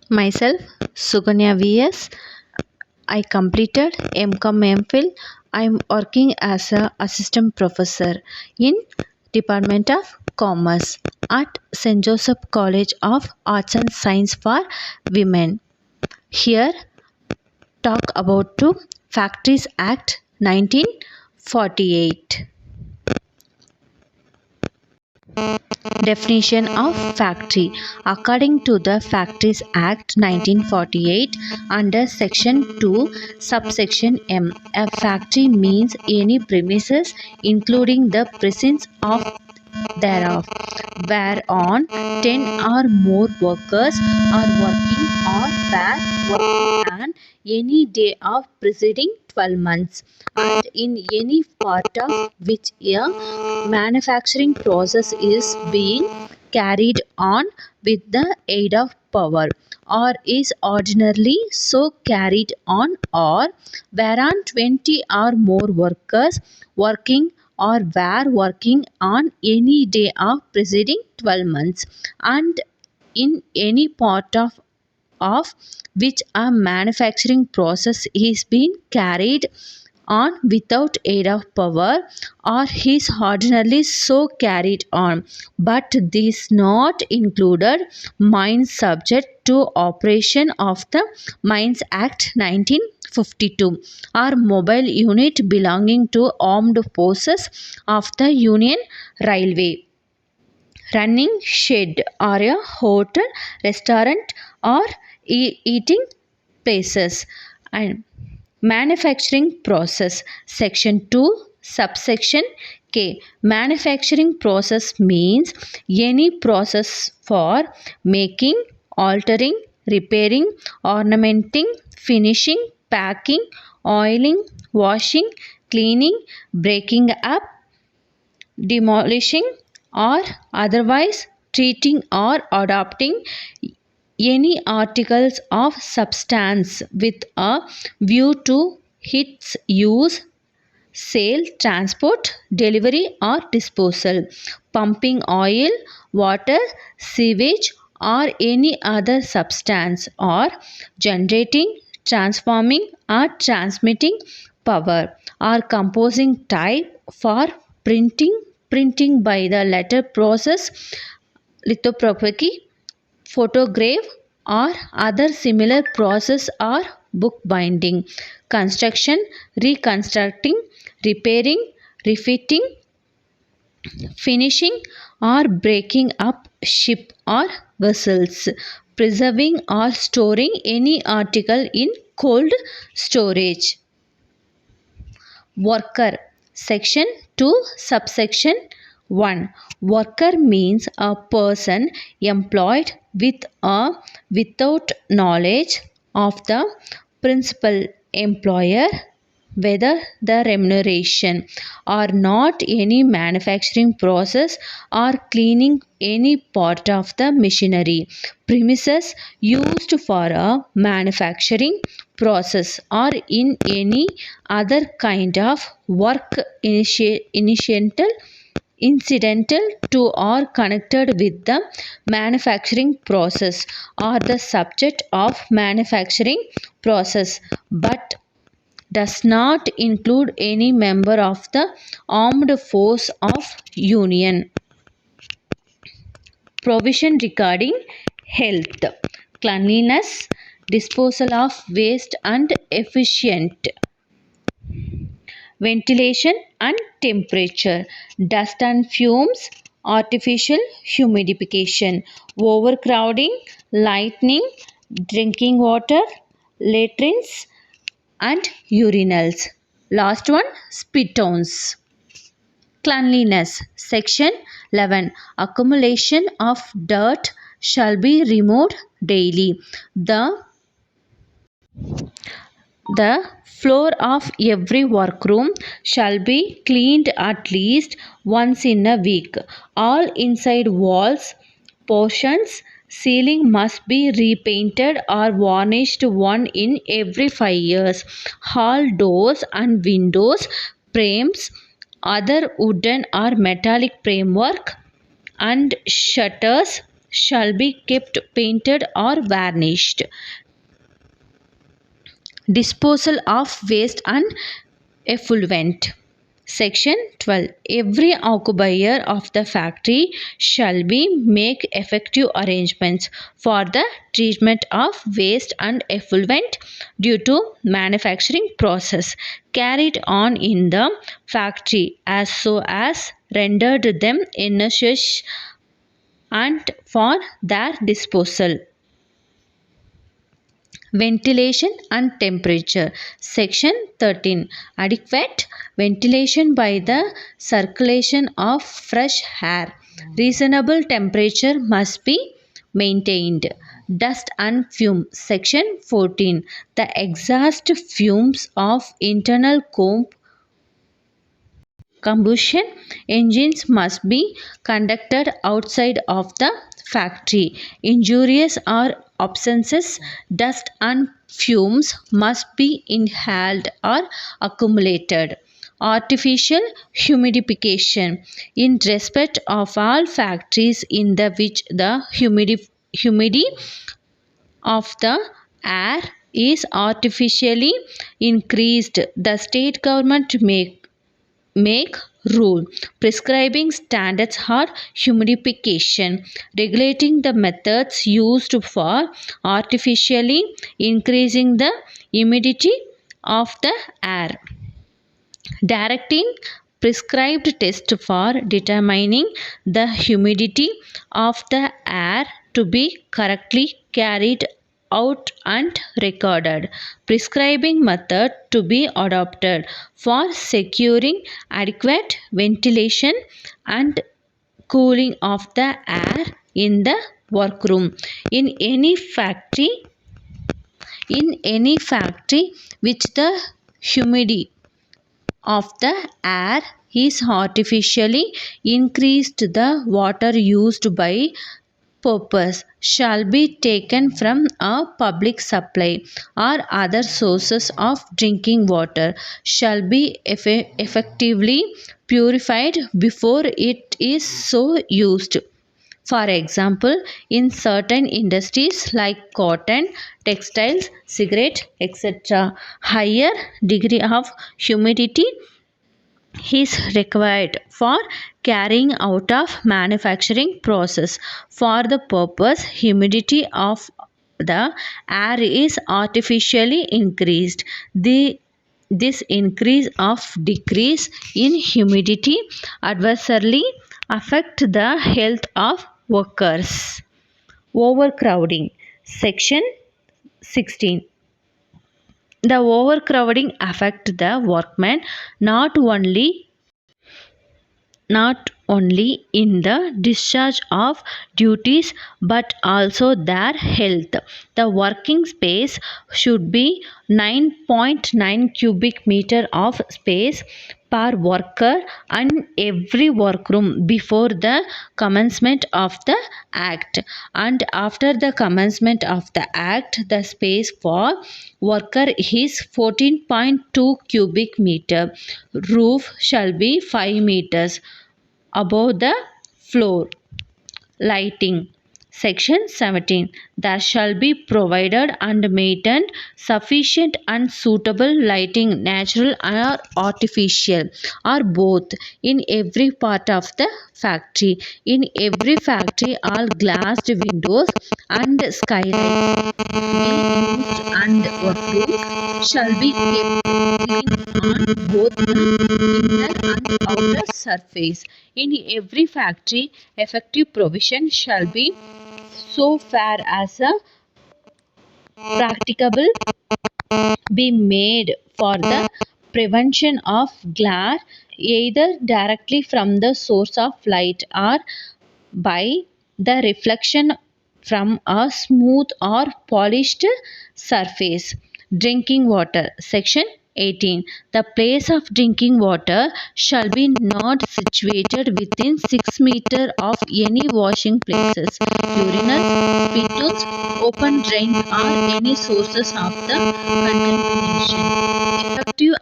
Myself, Suganya VS. I completed MCOM MPhil. I'm working as a assistant professor in Department of Commerce at St.Josephs College of Arts and Science for Women. Here, talk about to Factories Act 1948. Definition of factory. According to the Factories Act 1948, under Section 2, subsection M, a factory means any premises including the presence of thereof, whereon 10 or more workers are working or were working on any day of preceding 12 months, and in any part of which a manufacturing process is being carried on with the aid of power, or is ordinarily so carried on, or whereon 20 or more workers working or were working on any day of preceding 12 months, and in any part of which a manufacturing process is being carried on without aid of power, or is ordinarily so carried on, but this not included mines subject to operation of the Mines Act 1952, or mobile unit belonging to armed forces of the Union Railway, running shed or a hotel, restaurant, or eating places. And manufacturing process. Section 2, subsection K. Manufacturing process means any process for making, altering, repairing, ornamenting, finishing, packing, oiling, washing, cleaning, breaking up, demolishing, or otherwise treating or adopting any articles of substance with a view to its use, sale, transport, delivery, or disposal, pumping oil, water, sewage, or any other substance, or generating, transforming, or transmitting power, or composing type for printing by the letter process, lithography, photograph, or other similar process, or bookbinding, construction, reconstructing, repairing, refitting, finishing, or breaking up ship or vessels, preserving or storing any article in cold storage. Worker. Section 2, subsection 1. Worker means a person employed without knowledge of the principal employer, whether the remuneration or not any manufacturing process, or cleaning any part of the machinery premises used for a manufacturing process, or in any other kind of work incidental to or connected with the manufacturing process, or the subject of manufacturing process, but does not include any member of the armed force of union. Provision regarding health, cleanliness, disposal of waste, and efficient ventilation and temperature, dust and fumes, artificial humidification, overcrowding, lighting, drinking water, latrines, and urinals. Last one, spittoons. Cleanliness. Section 11. Accumulation of dirt shall be removed daily. The floor of every workroom shall be cleaned at least once in a week. All inside walls, portions, ceiling must be repainted or varnished one in every 5 years. All doors and windows, frames, other wooden or metallic framework, and shutters shall be kept painted or varnished. Disposal of waste and effluent. Section 12. Every occupier of the factory shall be make effective arrangements for the treatment of waste and effluent due to manufacturing process carried on in the factory as so as rendered them necessary and for their disposal. Ventilation and temperature. Section 13. Adequate ventilation by the circulation of fresh air. Reasonable temperature must be maintained. Dust and fume. Section 14. The exhaust fumes of internal combustion engines must be conducted outside of the factory. Injurious or absences, dust and fumes must be inhaled or accumulated. Artificial humidification. In respect of all factories in the which the humidity of the air is artificially increased, the state government make rule prescribing standards for humidification, regulating the methods used for artificially increasing the humidity of the air, directing prescribed tests for determining the humidity of the air to be correctly carried out and recorded, prescribing method to be adopted for securing adequate ventilation and cooling of the air in the workroom. In any factory which the humidity of the air is artificially increased, the water used by purpose shall be taken from a public supply or other sources of drinking water shall be effectively purified before it is so used. For example, in certain industries like cotton, textiles, cigarette, etc., higher degree of humidity is required for carrying out of manufacturing process. For the purpose, humidity of the air is artificially increased. This increase of decrease in humidity adversely affect the health of workers. Overcrowding. Section 16. The overcrowding affect the workmen not only in the discharge of duties but also their health. The working space should be 9.9 cubic meter of space per worker in every workroom before the commencement of the act, and after the commencement of the act the space for worker is 14.2 cubic meter. Roof shall be 5 meters above the floor. Lighting. Section 17. There shall be provided and maintained sufficient and suitable lighting, natural or artificial, or both, in every part of the factory. In every factory, all glassed windows and skylights may used and workrooms shall be kept clean on both the inner and outer surface. In every factory, effective provision shall be so far as practicable be made for the prevention of glare either directly from the source of light or by the reflection from a smooth or polished surface. Drinking water. Section 18. The place of drinking water shall be not situated within 6 meters of any washing places, urinals, spittoons, open drains, or any sources of the contamination. Effective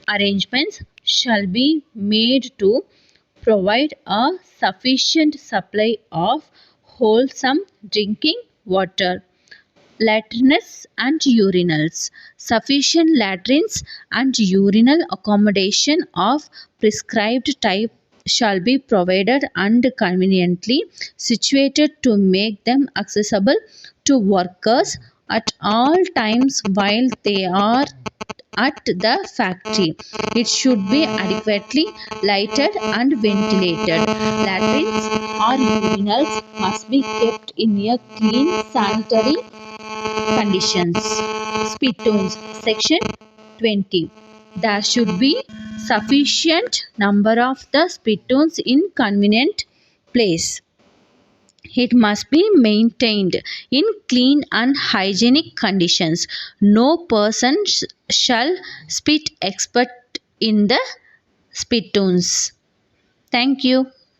arrangements shall be made to provide a sufficient supply of wholesome drinking water. Latrines and urinals. Sufficient latrines and urinal accommodation of prescribed type shall be provided and conveniently situated to make them accessible to workers at all times while they are at the factory. It should be adequately lighted and ventilated. Latrines or urinals must be kept in a clean sanitary conditions. Spittoons. Section 20. There should be sufficient number of the spittoons in convenient place. It must be maintained in clean and hygienic conditions. No person shall spit except in the spittoons. Thank you.